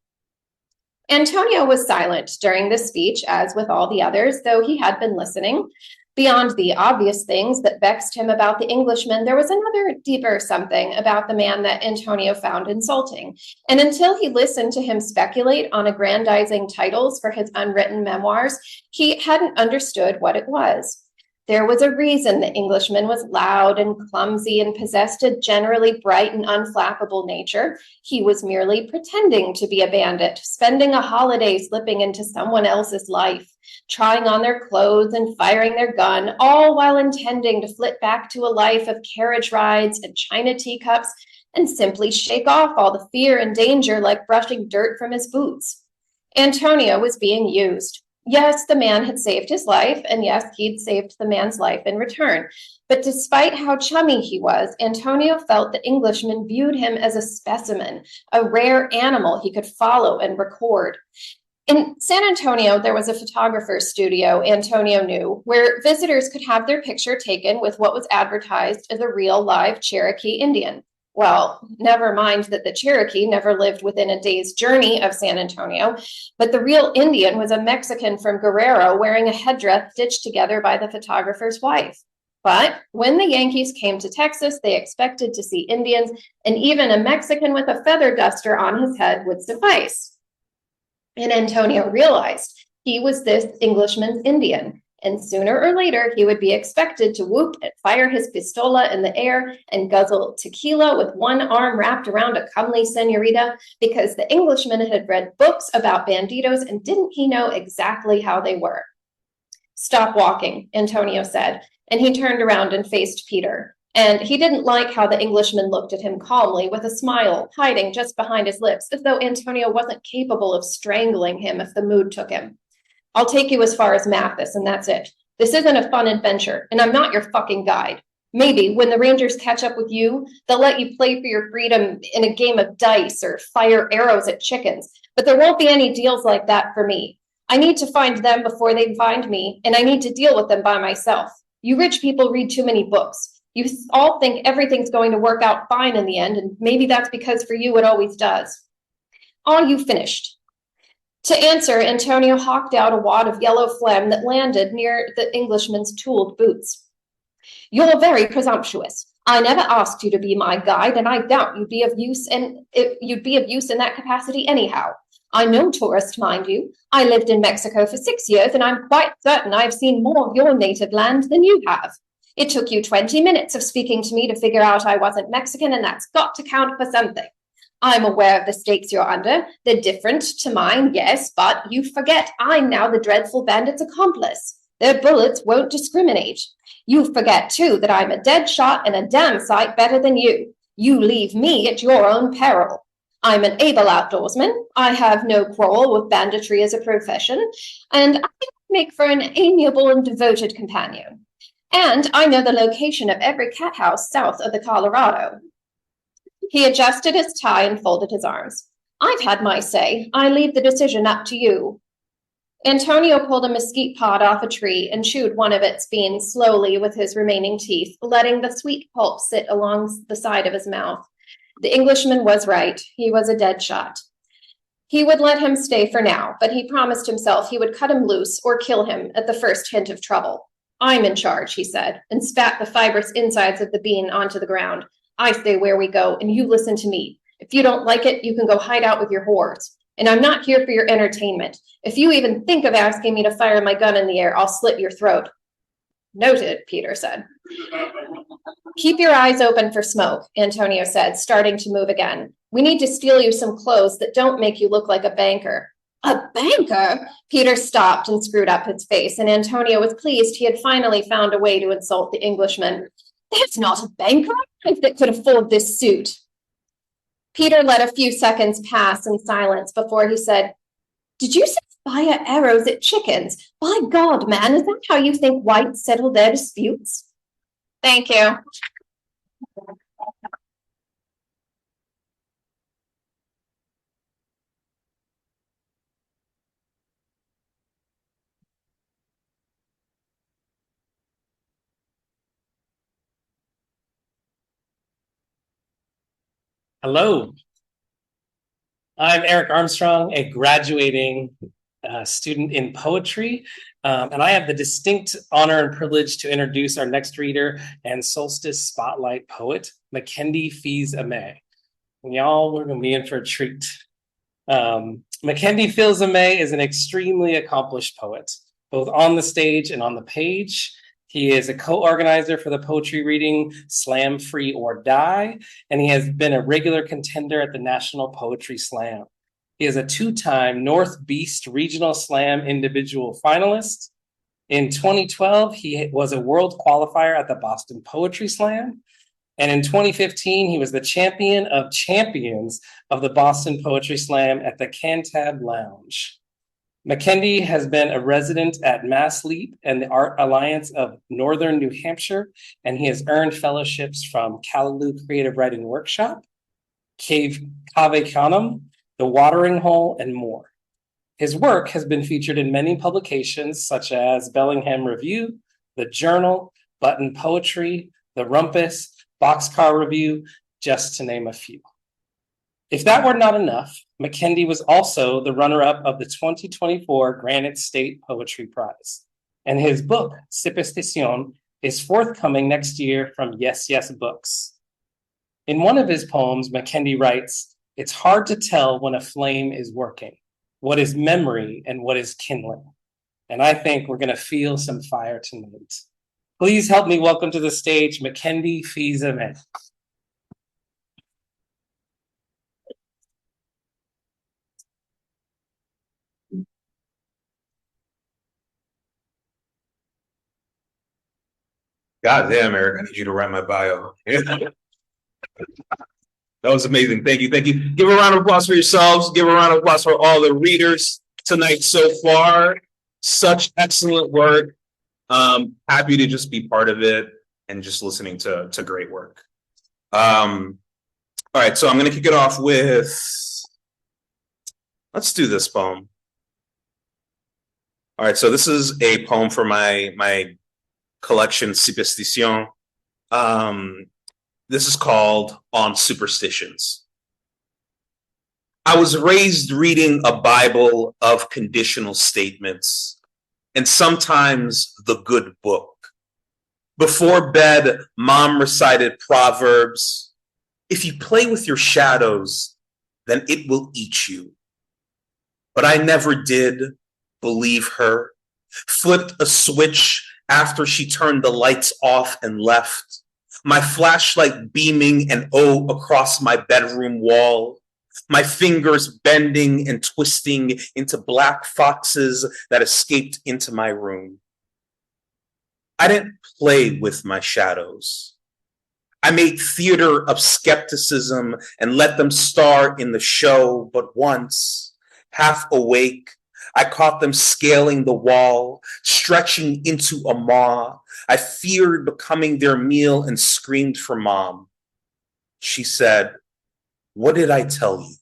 Antonio was silent during this speech, as with all the others, though he had been listening. Beyond the obvious things that vexed him about the Englishman, there was another deeper something about the man that Antonio found insulting. And until he listened to him speculate on aggrandizing titles for his unwritten memoirs, he hadn't understood what it was. There was a reason the Englishman was loud and clumsy and possessed a generally bright and unflappable nature. He was merely pretending to be a bandit, spending a holiday slipping into someone else's life, trying on their clothes and firing their gun, all while intending to flit back to a life of carriage rides and china teacups and simply shake off all the fear and danger like brushing dirt from his boots. Antonio was being used. Yes, the man had saved his life, and yes, he'd saved the man's life in return. But despite how chummy he was, Antonio felt the Englishman viewed him as a specimen, a rare animal he could follow and record. In San Antonio, there was a photographer's studio, Antonio knew, where visitors could have their picture taken with what was advertised as a real live Cherokee Indian. Well, never mind that the Cherokee never lived within a day's journey of San Antonio, but the real Indian was a Mexican from Guerrero wearing a headdress stitched together by the photographer's wife. But when the Yankees came to Texas, they expected to see Indians, and even a Mexican with a feather duster on his head would suffice. And Antonio realized he was this Englishman's Indian. And sooner or later, he would be expected to whoop and fire his pistola in the air and guzzle tequila with one arm wrapped around a comely senorita because the Englishman had read books about banditos and didn't he know exactly how they were. Stop walking, Antonio said, and he turned around and faced Peter. And he didn't like how the Englishman looked at him calmly with a smile hiding just behind his lips, as though Antonio wasn't capable of strangling him if the mood took him. I'll take you as far as Mathis, and that's it. This isn't a fun adventure, and I'm not your fucking guide. Maybe when the Rangers catch up with you, they'll let you play for your freedom in a game of dice or fire arrows at chickens, but there won't be any deals like that for me. I need to find them before they find me, and I need to deal with them by myself. You rich people read too many books. You all think everything's going to work out fine in the end, and maybe that's because for you it always does. Are you finished? To answer, Antonio hawked out a wad of yellow phlegm that landed near the Englishman's tooled boots. You're very presumptuous. I never asked you to be my guide, and I doubt you'd be of use in that capacity anyhow. I'm no tourist, mind you. I lived in Mexico for 6 years, and I'm quite certain I've seen more of your native land than you have. It took you 20 minutes of speaking to me to figure out I wasn't Mexican, and that's got to count for something. I'm aware of the stakes you're under. They're different to mine, yes, but you forget I'm now the dreadful bandit's accomplice. Their bullets won't discriminate. You forget, too, that I'm a dead shot and a damn sight better than you. You leave me at your own peril. I'm an able outdoorsman. I have no quarrel with banditry as a profession, and I make for an amiable and devoted companion. And I know the location of every cat house south of the Colorado. He adjusted his tie and folded his arms. I've had my say. I leave the decision up to you. Antonio pulled a mesquite pod off a tree and chewed one of its beans slowly with his remaining teeth, letting the sweet pulp sit along the side of his mouth. The Englishman was right. He was a dead shot. He would let him stay for now, but he promised himself he would cut him loose or kill him at the first hint of trouble. I'm in charge, he said, and spat the fibrous insides of the bean onto the ground. I say where we go, and you listen to me. If you don't like it, you can go hide out with your whores. And I'm not here for your entertainment. If you even think of asking me to fire my gun in the air, I'll slit your throat. Noted, Peter said. Keep your eyes open for smoke, Antonio said, starting to move again. We need to steal you some clothes that don't make you look like a banker. A banker? Peter stopped and screwed up his face, and Antonio was pleased he had finally found a way to insult the Englishman. There's not a banker that could afford this suit. Peter let a few seconds pass in silence before he said, Did you say fire arrows at chickens? By God, man, is that how you think whites settle their disputes? Thank you. Hello, I'm Eric Armstrong, a graduating student in poetry, and I have the distinct honor and privilege to introduce our next reader and Solstice Spotlight Poet Mckendy Fils-Aimé. And y'all, we're going to be in for a treat. Mckendy Fils-Aimé is an extremely accomplished poet, both on the stage and on the page. He is a co-organizer for the poetry reading Slam Free or Die, and he has been a regular contender at the National Poetry Slam. He is a two-time North Beast Regional Slam individual finalist. In 2012, he was a world qualifier at the Boston Poetry Slam. And in 2015, he was the champion of champions of the Boston Poetry Slam at the Cantab Lounge. Mckendy has been a resident at Mass Leap and the Art Alliance of Northern New Hampshire, and he has earned fellowships from Callaloo Creative Writing Workshop, Cave Canum, The Watering Hole, and more. His work has been featured in many publications such as Bellingham Review, The Journal, Button Poetry, The Rumpus, Boxcar Review, just to name a few. If that were not enough, Mckendy was also the runner-up of the 2024 Granite State Poetry Prize. And his book, Superstition, is forthcoming next year from Yes Yes Books. In one of his poems, Mckendy writes, "It's hard to tell when a flame is working, what is memory and what is kindling." And I think we're going to feel some fire tonight. Please help me welcome to the stage Mckendy Fils-Aimé. God damn, Eric, I need you to write my bio. That was amazing. Thank you. Thank you. Give a round of applause for yourselves. Give a round of applause for all the readers tonight so far. Such excellent work. Happy to just be part of it and just listening to great work. All right, so I'm going to kick it off with, let's do this poem. All right, so this is a poem for my collection Superstition. This is called On Superstitions. I was raised reading a Bible of conditional statements and sometimes the good book. Before bed, mom recited Proverbs. If you play with your shadows, then it will eat you. But I never did believe her, flipped a switch after she turned the lights off and left, my flashlight beaming an O across my bedroom wall, my fingers bending and twisting into black foxes that escaped into my room. I didn't play with my shadows. I made theater of skepticism and let them star in the show, but once, half awake, I caught them scaling the wall, stretching into a maw. I feared becoming their meal and screamed for mom. She said, "What did I tell you?"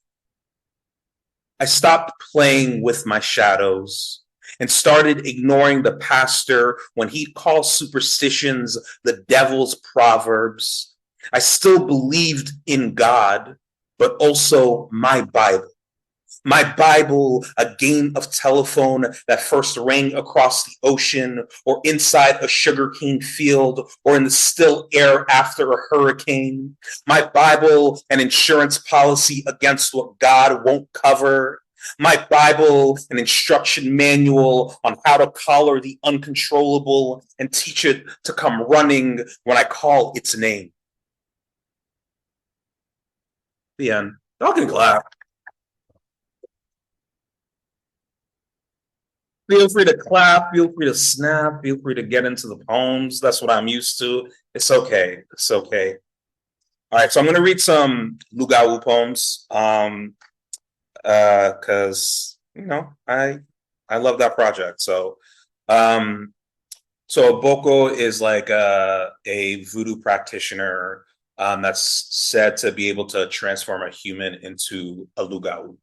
I stopped playing with my shadows and started ignoring the pastor when he'd call superstitions the devil's proverbs. I still believed in God, but also my Bible. My Bible, a game of telephone that first rang across the ocean or inside a sugarcane field or in the still air after a hurricane. My Bible, an insurance policy against what God won't cover. My Bible, an instruction manual on how to collar the uncontrollable and teach it to come running when I call its name. The end. Y'all can clap. Feel free to clap, feel free to snap, feel free to get into the poems. That's what I'm used to. It's okay. It's okay. All right, so I'm going to read some Lugawu poems because, you know, I love that project. So Boko is like a voodoo practitioner that's said to be able to transform a human into a Lugawu.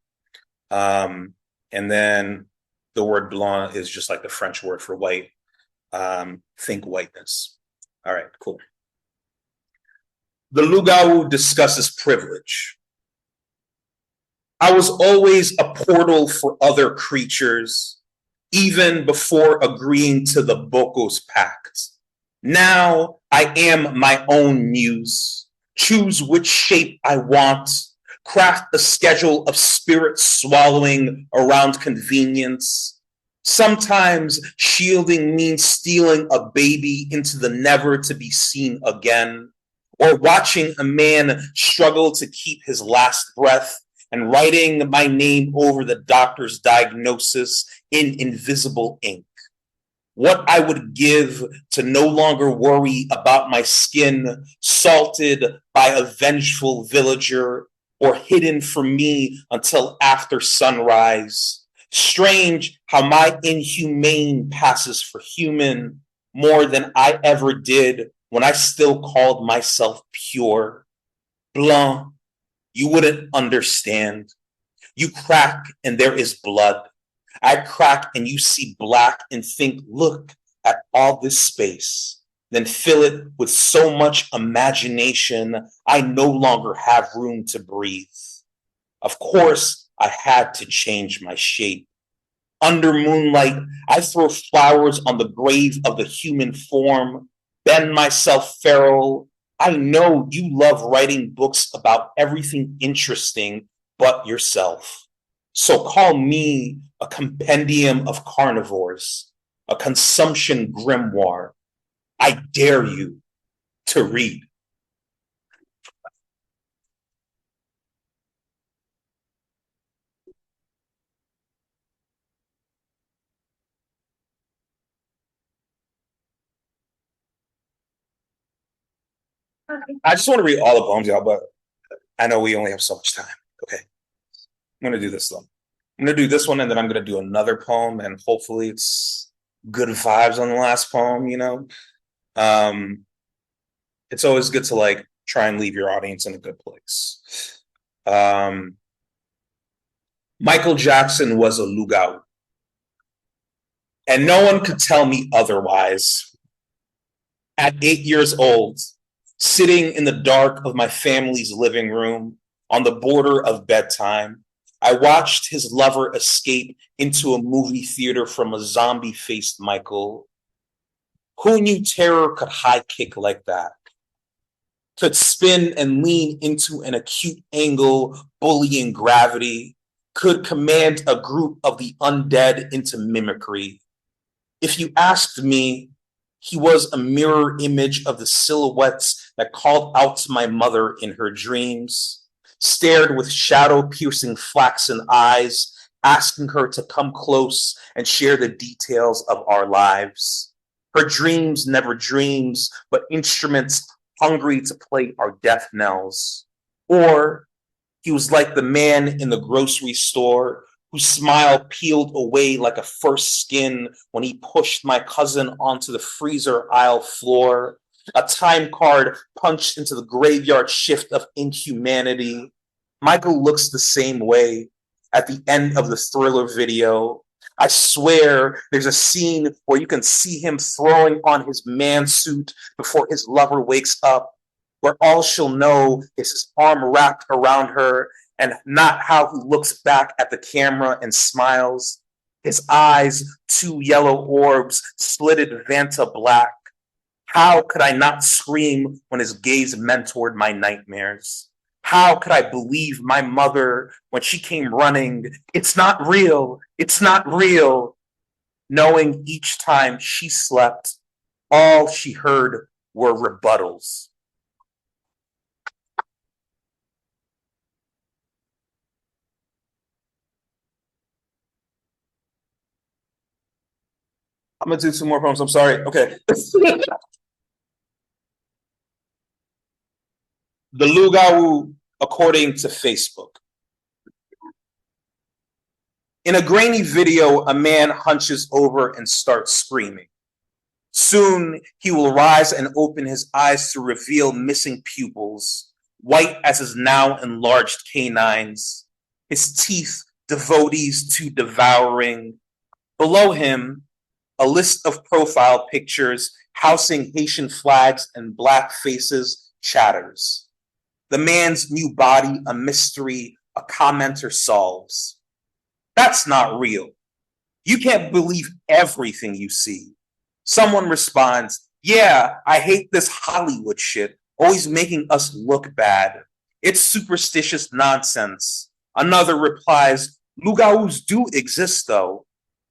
And then the word blanc is just like the French word for white. Think whiteness. All right, cool. The Lugawu discusses privilege, I was always a portal for other creatures, even before agreeing to the Bocos Pact. Now I am my own muse, choose which shape I want, craft a schedule of spirit swallowing around convenience. Sometimes shielding means stealing a baby into the never to be seen again, or watching a man struggle to keep his last breath and writing my name over the doctor's diagnosis in invisible ink. What I would give to no longer worry about my skin salted by a vengeful villager or hidden from me until after sunrise. Strange how my inhumane passes for human more than I ever did when I still called myself pure. Blanc, you wouldn't understand. You crack and there is blood. I crack and you see black and think, look at all this space, then fill it with so much imagination, I no longer have room to breathe. Of course, I had to change my shape. Under moonlight, I throw flowers on the grave of the human form, bend myself feral. I know you love writing books about everything interesting but yourself. So call me a compendium of carnivores, a consumption grimoire. I dare you to read. I just want to read all the poems, y'all, but I know we only have so much time. Okay. I'm going to do this though. I'm going to do this one and then I'm going to do another poem and hopefully it's good vibes on the last poem, you know? It's always good to like try and leave your audience in a good place. Michael Jackson was a lugao, and no one could tell me otherwise. At 8 years old, sitting in the dark of my family's living room on the border of bedtime, I watched his lover escape into a movie theater from a zombie-faced Michael. Who knew terror could high kick like that? Could spin and lean into an acute angle, bullying gravity, could command a group of the undead into mimicry. If you asked me, he was a mirror image of the silhouettes that called out to my mother in her dreams, stared with shadow-piercing flaxen eyes, asking her to come close and share the details of our lives. Her dreams never dreams, but instruments hungry to play our death knells. Or he was like the man in the grocery store whose smile peeled away like a first skin when he pushed my cousin onto the freezer aisle floor, a time card punched into the graveyard shift of inhumanity. Michael looks the same way at the end of the Thriller video. I swear there's a scene where you can see him throwing on his man suit before his lover wakes up, where all she'll know is his arm wrapped around her and not how he looks back at the camera and smiles. His eyes, two yellow orbs, slitted Vanta black. How could I not scream when his gaze mentored my nightmares? How could I believe my mother when she came running, it's not real, it's not real, knowing each time she slept, all she heard were rebuttals. I'm gonna do two more poems. I'm sorry. Okay. The Lugau, according to Facebook. In a grainy video, a man hunches over and starts screaming. Soon he will rise and open his eyes to reveal missing pupils, white as his now enlarged canines, his teeth devotees to devouring. Below him, a list of profile pictures housing Haitian flags and Black faces chatters. The man's new body, a mystery, A commenter solves. That's not real. You can't believe everything you see. Someone responds, yeah, I hate this Hollywood shit, always making us look bad. It's superstitious nonsense. Another replies, Lugaus do exist though,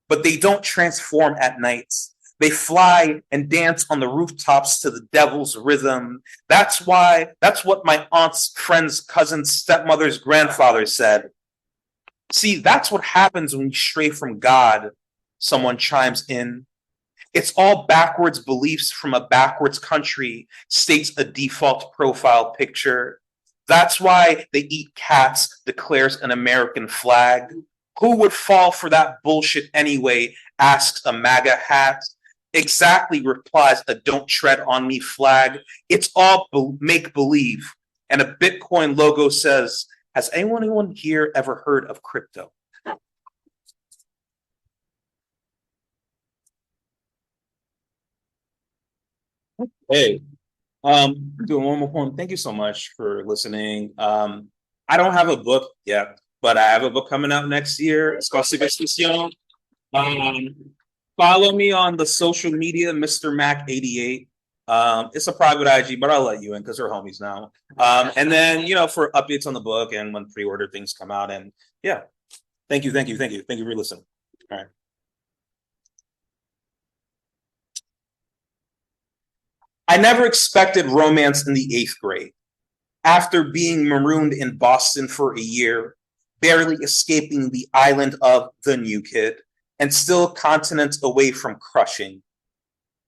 but they don't transform at night. They fly and dance on the rooftops to the devil's rhythm. That's what my aunt's friend's cousin's stepmother's grandfather said. See, that's what happens when you stray from God, someone chimes in. It's all backwards beliefs from a backwards country, states a default profile picture. That's why they eat cats, declares an American flag. Who would fall for that bullshit anyway, asks a MAGA hat. Exactly, replies a don't tread on me flag. It's all make believe. And a Bitcoin logo says, has anyone here ever heard of crypto? Hey, doing one more poem. Thank you so much for listening. I don't have a book yet, but I have a book coming out next year. It's called Superstition. Follow me on the social media, Mr. Mac88. It's a private IG, but I'll let you in because we're homies now. And then, for updates on the book and when pre-order things come out. And yeah, thank you for listening. All right. I never expected romance in the 8th grade. After being marooned in Boston for a year, barely escaping the island of the new kid, and still continents away from crushing.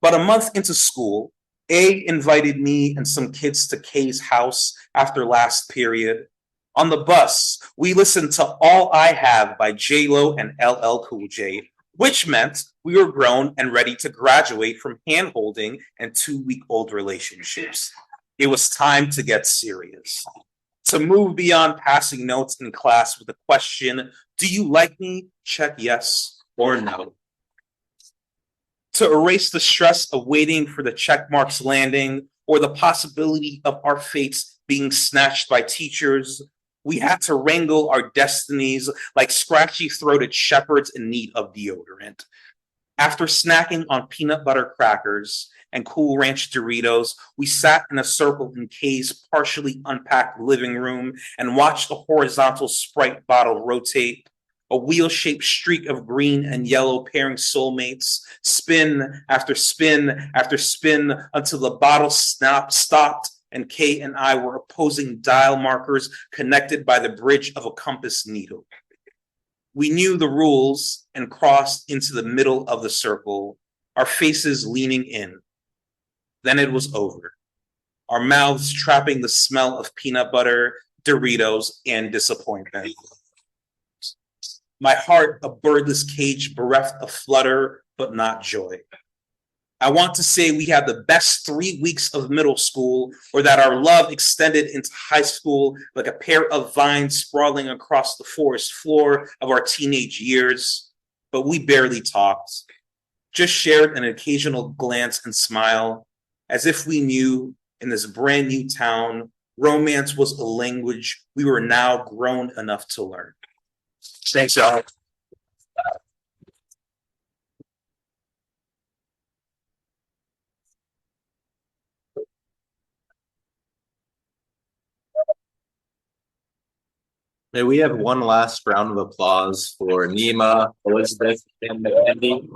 But a month into school, A invited me and some kids to K's house after last period. On the bus, we listened to All I Have by J-Lo and LL Cool J, which meant we were grown and ready to graduate from hand-holding and 2-week-old relationships. It was time to get serious. To move beyond passing notes in class with the question, do you like me? Check yes or no. To erase the stress of waiting for the check marks landing or the possibility of our fates being snatched by teachers, we had to wrangle our destinies like scratchy-throated shepherds in need of deodorant. After snacking on peanut butter crackers and Cool Ranch Doritos, we sat in a circle in Kay's partially unpacked living room and watched a horizontal Sprite bottle rotate, a wheel-shaped streak of green and yellow pairing soulmates, spin after spin after spin until the bottle stopped and Kay and I were opposing dial markers connected by the bridge of a compass needle. We knew the rules and crossed into the middle of the circle, our faces leaning in. Then it was over, our mouths trapping the smell of peanut butter, Doritos, and disappointment. My heart a birdless cage bereft of flutter, but not joy. I want to say we had the best 3 weeks of middle school, or that our love extended into high school like a pair of vines sprawling across the forest floor of our teenage years. But we barely talked, just shared an occasional glance and smile, as if we knew in this brand new town, romance was a language we were now grown enough to learn. Thanks, y'all. May we have one last round of applause for Neema, Elizabeth, and Mckendy.